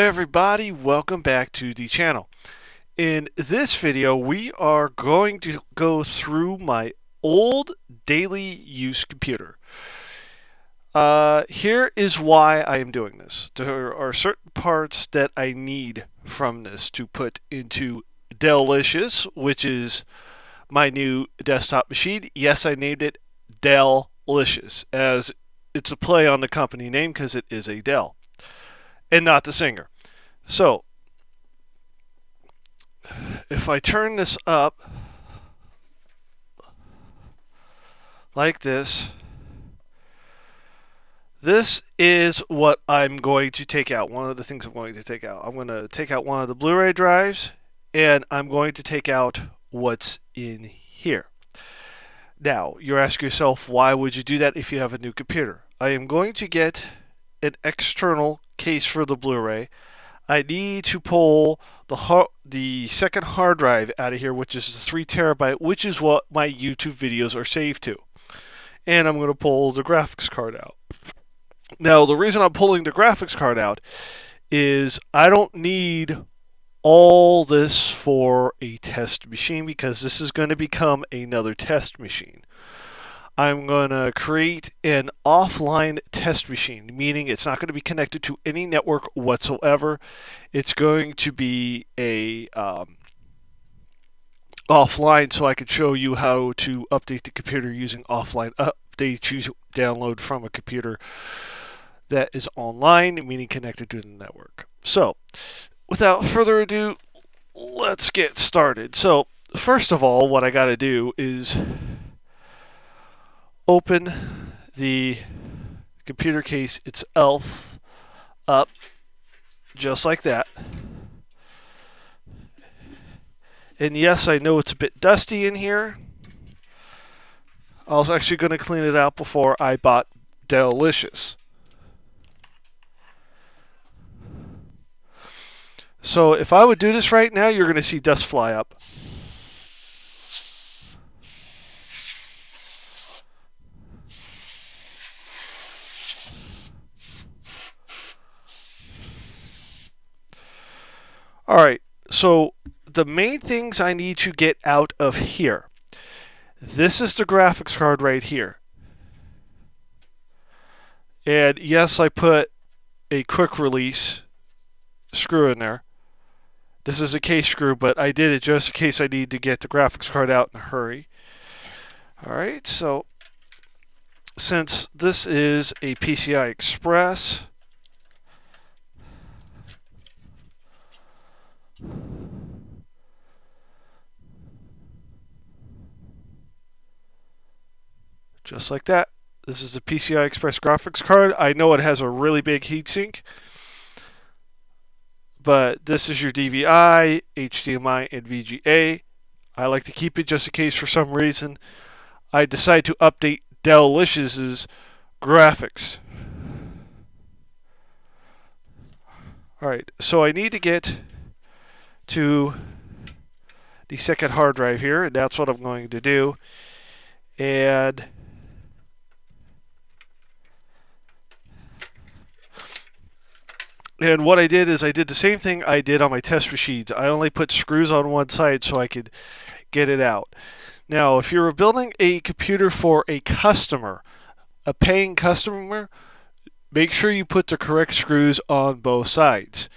everybody, welcome back to the channel. In this video we are going to go through my old daily use computer. Here is why I am doing this. There are certain parts that I need from this to put into Delicious, which is my new desktop machine. Yes, I named it Delicious, as it's a play on the company name because it is a Dell and not the singer. So, if I turn this up like this, this is what I'm going to take out. One of the things I'm going to take out. I'm going to take out one of the Blu-ray drives, and I'm going to take out what's in here. Now, you're asking yourself, why would you do that if you have a new computer? I am going to get an external case for the Blu-ray. I need to pull the second hard drive out of here, which is the 3 terabyte, which is what my YouTube videos are saved to. And I'm going to pull the graphics card out. Now, the reason I'm pulling the graphics card out is I don't need all this for a test machine, because this is going to become another test machine. I'm going to create an offline test machine, meaning it's not going to be connected to any network whatsoever. It's going to be a offline, so I can show you how to update the computer using offline updates you download from a computer that is online, meaning connected to the network. So, without further ado, let's get started. So, first of all, what I got to do is open the computer case itself up, just like that. And yes, I know it's a bit dusty in here. I was actually going to clean it out before I bought Delicious. So if I would do this right now, you're going to see dust fly up. Alright, so the main things I need to get out of here. This is the graphics card right here. And yes, I put a quick release screw in there. This is a case screw, but I did it just in case I need to get the graphics card out in a hurry. Alright, so since this is a PCI Express, just like that. This is a PCI Express graphics card. I know it has a really big heatsink, but this is your DVI, HDMI, and VGA. I like to keep it just in case for some reason I decide to update Delicious's graphics. Alright, so I need to get to the second hard drive here, and that's what I'm going to do. And what I did is I did the same thing I did on my test machines. I only put screws on one side so I could get it out. Now, if you're building a computer for a customer, a paying customer, make sure you put the correct screws on both sides.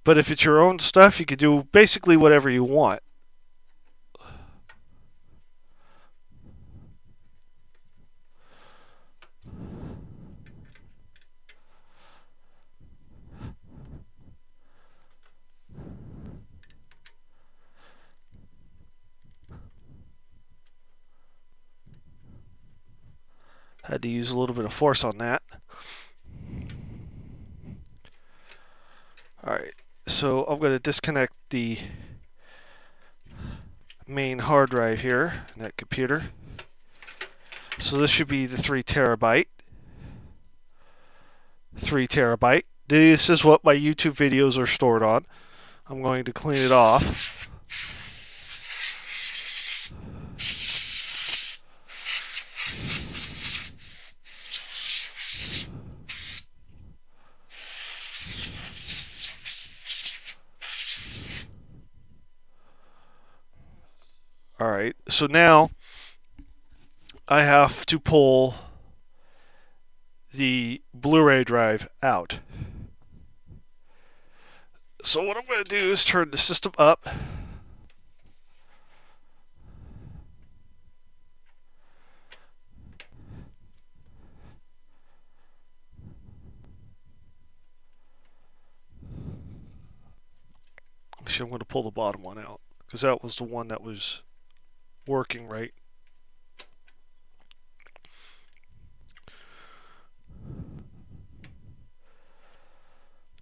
But if it's your own stuff, you can do basically whatever you want. Had to use a little bit of force on that. Alright, so I'm going to disconnect the main hard drive here in that computer. So this should be the 3 terabyte. 3 terabyte. This is what my YouTube videos are stored on. I'm going to clean it off. Alright, so now I have to pull the Blu-ray drive out. So what I'm going to do is turn the system up. Actually, I'm going to pull the bottom one out because that was the one that was working right.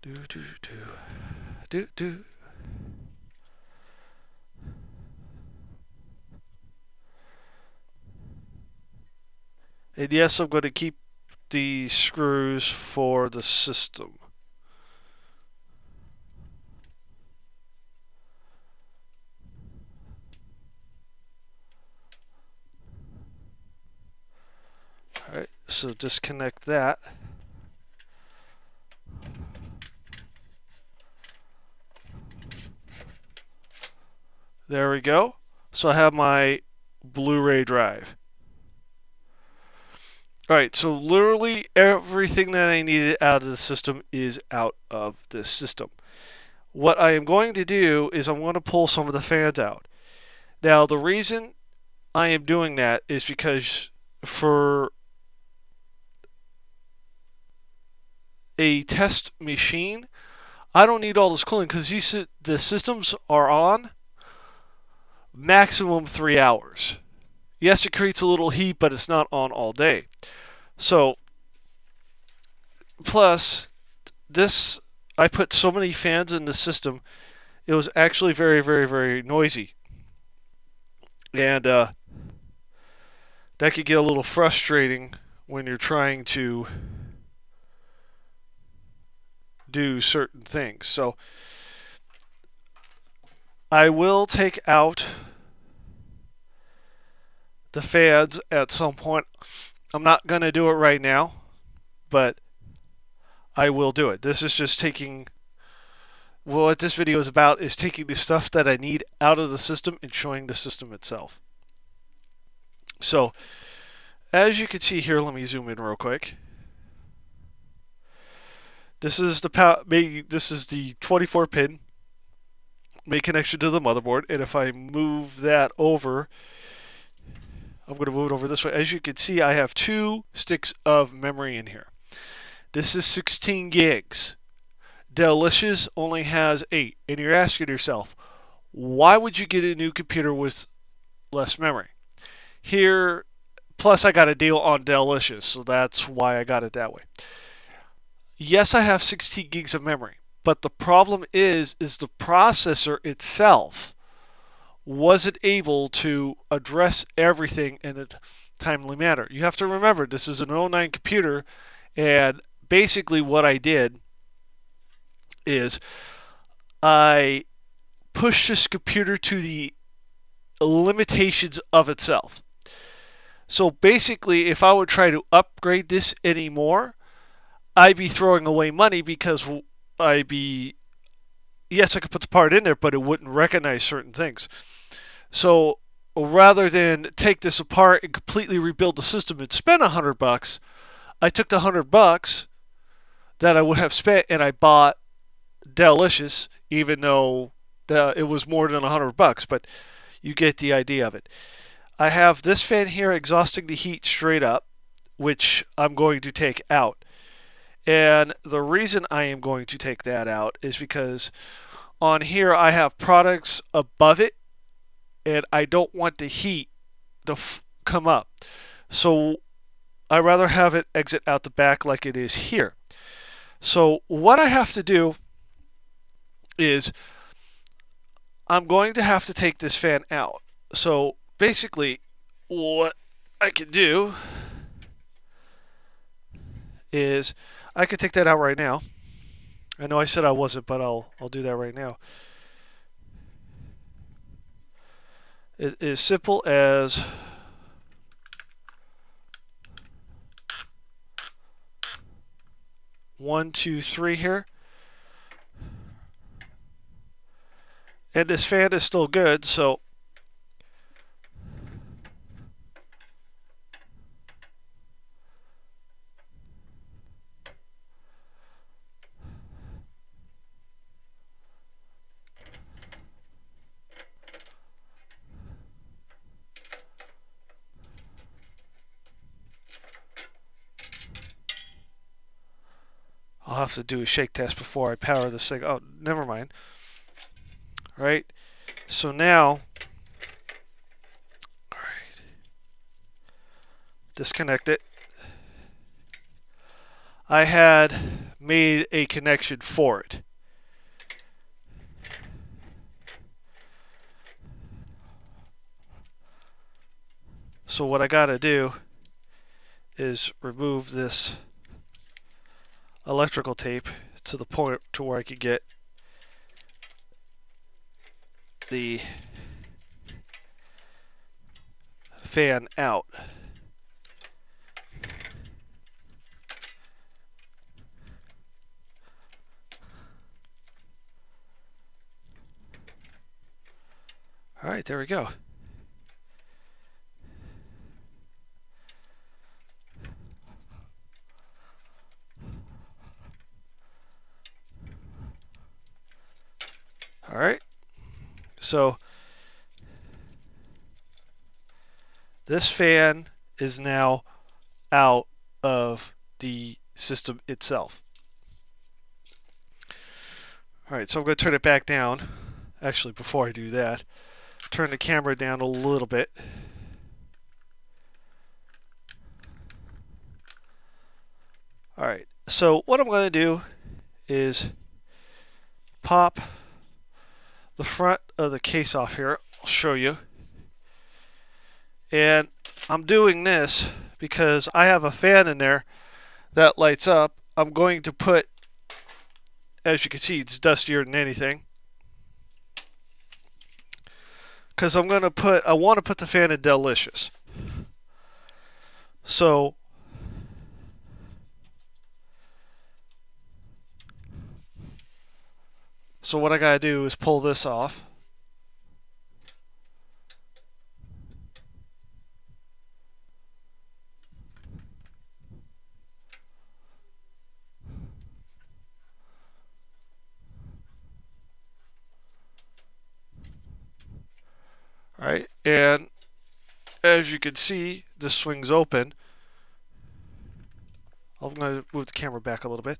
Do do do do do. And yes, I'm going to keep the screws for the system. Alright, so disconnect that. There we go. So I have my Blu-ray drive. Alright, so literally everything that I needed out of the system is out of this system. What I am going to do is I'm going to pull some of the fans out. Now, the reason I am doing that is because for a test machine, I don't need all this cooling because the systems are on maximum 3 hours. Yes, it creates a little heat, but it's not on all day. So, plus, this, I put so many fans in the system, it was actually very, very, very noisy. And that could get a little frustrating when you're trying to do certain things. So, I will take out the fans at some point. I'm not going to do it right now, but I will do it. This is just taking, well, what this video is about is taking the stuff that I need out of the system and showing the system itself. So, as you can see here, let me zoom in real quick. This is the 24 pin main connection to the motherboard, and if I move that over, I'm going to move it over this way. As you can see, I have 2 sticks of memory in here. This is 16 gigs. Delicious only has 8. And you're asking yourself, why would you get a new computer with less memory? Here, plus I got a deal on Delicious, so that's why I got it that way. Yes, I have 16 gigs of memory, but the problem is the processor itself wasn't able to address everything in a timely manner. You have to remember, this is an 09 computer, and basically what I did is I pushed this computer to the limitations of itself. So basically, if I would try to upgrade this anymore, I'd be throwing away money because yes, I could put the part in there, but it wouldn't recognize certain things. So rather than take this apart and completely rebuild the system and spend $100, I took the $100 that I would have spent and I bought Delicious, even though it was more than $100, but you get the idea of it. I have this fan here exhausting the heat straight up, which I'm going to take out. And the reason I am going to take that out is because on here I have products above it, and I don't want the heat to come up. So I'd rather have it exit out the back like it is here. So what I have to do is I'm going to have to take this fan out. So basically what I can do is I could take that out right now. I know I said I wasn't, but I'll do that right now. It is simple as one, two, three here. And this fan is still good, so I'll have to do a shake test before I power this thing. Oh, never mind. Right? So now, all right, disconnect it. I had made a connection for it. So what I gotta do is remove this electrical tape to the point to where I could get the fan out. All right, there we go. All right, so this fan is now out of the system itself. All right, so I'm going to turn it back down. Actually, before I do that, turn the camera down a little bit. All right, so what I'm going to do is pop the front of the case off here. I'll show you. And I'm doing this because I have a fan in there that lights up. I'm going to put, as you can see, it's dustier than anything. Because I want to put the fan in Delicious. So what I gotta do is pull this off. All right, and as you can see, this swings open. I'm going to move the camera back a little bit.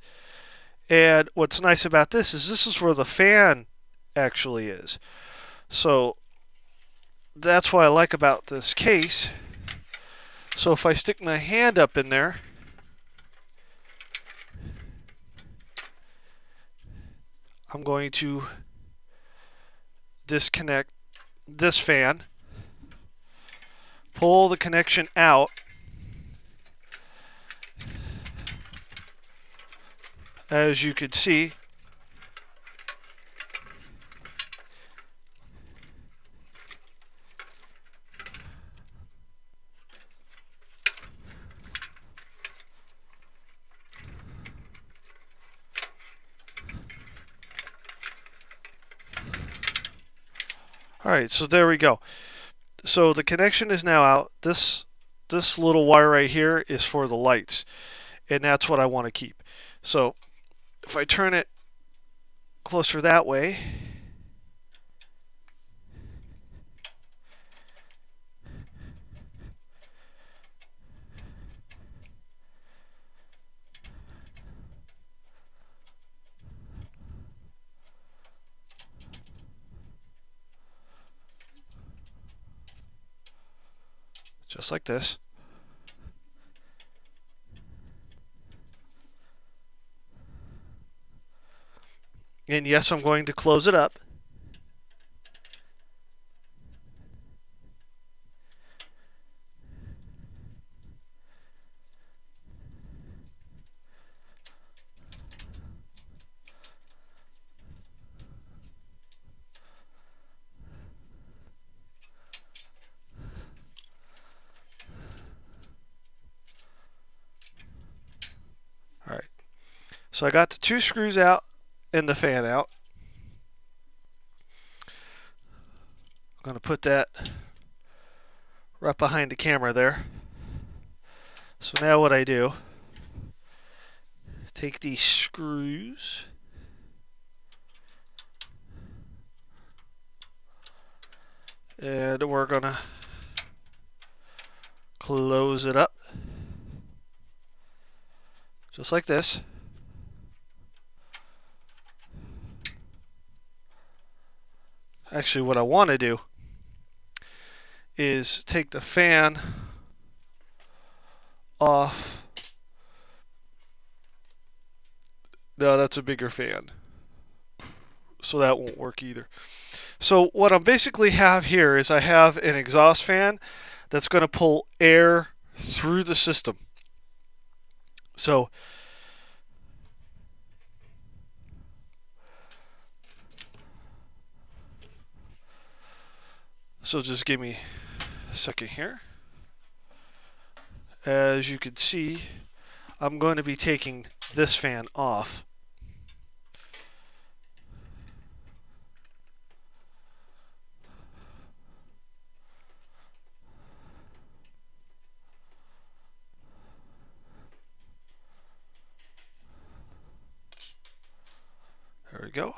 And what's nice about this is where the fan actually is. So that's what I like about this case. So if I stick my hand up in there, I'm going to disconnect this fan, pull the connection out, as you can see. All right, so there we go. So the connection is now out. This little wire right here is for the lights, and that's what I want to keep. So if I turn it closer that way, just like this. And yes, I'm going to close it up. All right. So I got the two screws out and the fan out. I'm going to put that right behind the camera there. So now what I do, take these screws, and we're going to close it up just like this. Actually, what I want to do is take the fan off. No, that's a bigger fan, so that won't work either. So what I basically have here is I have an exhaust fan that's going to pull air through the system. So just give me a second here. As you can see, I'm going to be taking this fan off. There we go.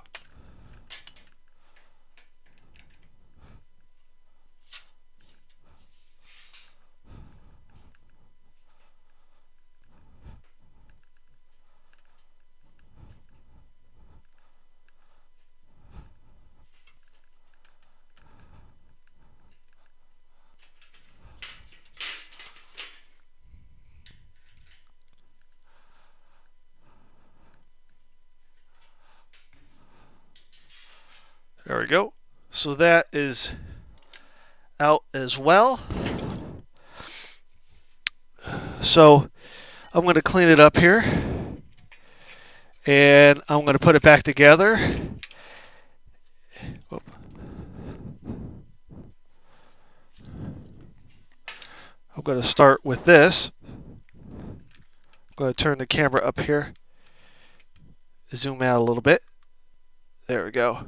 There we go. So that is out as well. So I'm going to clean it up here, and I'm going to put it back together. I'm going to start with this. I'm going to turn the camera up here, zoom out a little bit. There we go.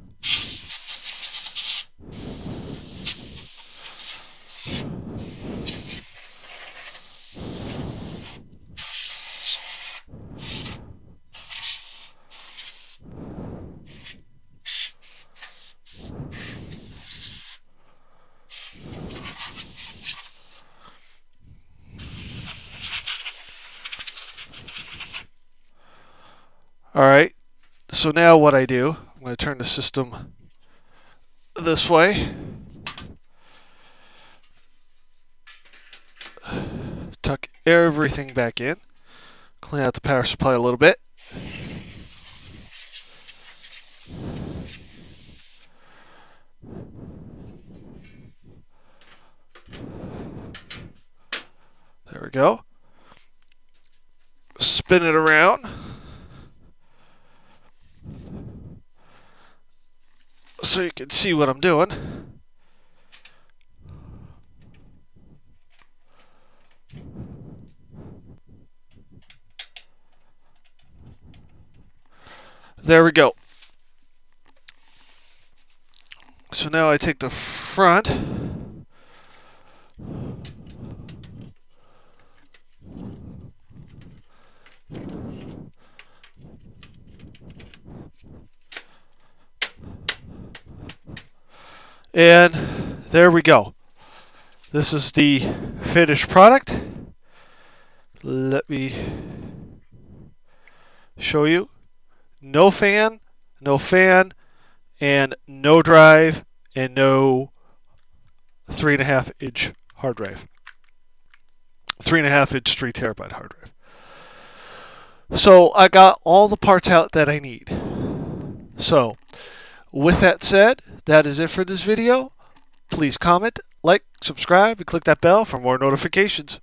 Alright, so now what I do, I'm going to turn the system this way. Tuck everything back in. Clean out the power supply a little bit. There we go. Spin it around. So you can see what I'm doing. There we go. So now I take the front. And there we go. This is the finished product. Let me show you. No fan, and no drive, and no 3.5 inch hard drive. 3.5 inch 3 terabyte hard drive. So I got all the parts out that I need. So with that said, that is it for this video. Please comment, like, subscribe, and click that bell for more notifications.